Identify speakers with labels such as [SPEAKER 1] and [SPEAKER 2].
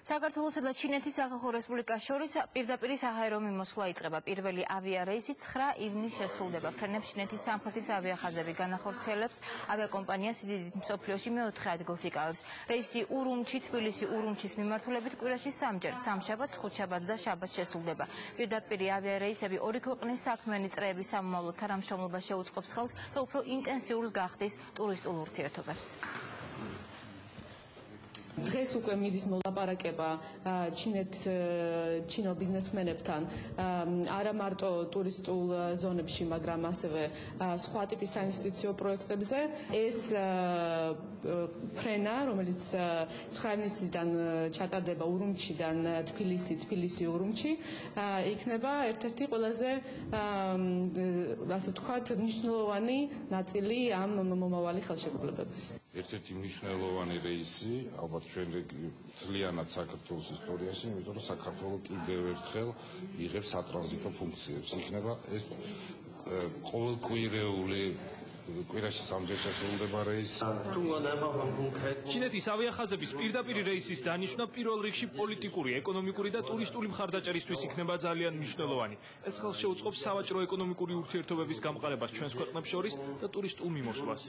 [SPEAKER 1] საქართველოსა და ჩინეთის სახალხო რესპუბლიკას შორის პირდაპირ საჰაერო მიმოსვლა იწყება. პირველი ავიარეისი 9 ივნისს შესრულდება. ფრენებს ჩინეთის სამხრეთის ავიახაზები განახორციელებს. ავიაკომპანია სიდიდით მსოფლიოში მეოთხე ადგილს იკავებს. რეისი ურუმჩი, თბილისი-ურუმჩის მიმართულებით კვირაში 3-ჯერ, სამშაბათს, ხუთშაბათს და შაბათს შესრულდება. პირდაპირ ავიარეისები ორი ქვეყნის საქმიანი წრეების სამომავლო თანამშრომლობას შეუწყობს ხელს და უფრო ინტენსიურს გახდის ტურისტულ ურთიერთობებს.
[SPEAKER 2] დღეს უკვე მიდის მოლაპარაკება ჩინელ ბიზნესმენებთან არა მარტო ტურისტულ ზონებში, მაგრამ ასევე სხვა ტიპის საინვესტიციო პროექტებზე. ეს ფრენა, რომელიც 9 ივნისიდან ჩატარდება ურუმჩიდან თბილისი-ურუმჩი, იქნება ერთ-ერთი ყველაზე ასე ვთქვათ მნიშვნელოვანი ნაწილი ამ მომავალი ხელშეკრულებების.
[SPEAKER 3] ერთ-ერთი მნიშვნელოვანი რეისი ალბათ ჩვენ მთლიანად საქართველოს ისტორიაში, იმიტომ რომ საქართველოს კიდევ ერთხელ იღებს სატრანზიტო ფუნქციებს. იქნება ეს ყოველკვირეული კვირაში 3-ჯერ შესრულდება რეისი.
[SPEAKER 4] ჩინეთის ავიახაზების პირდაპირ რეისის დანიშვნა პირველ რიგში პოლიტიკური, ეკონომიკური და ტურისტული მხარდაჭერისთვის იქნება ძალიან მნიშვნელოვანი. ეს ხელს შეუწყობს სავაჭრო-ეკონომიკური ურთიერთობების გამყარებას ჩვენს ქვეყნებს შორის და ტურისტულ მიმოსვლას.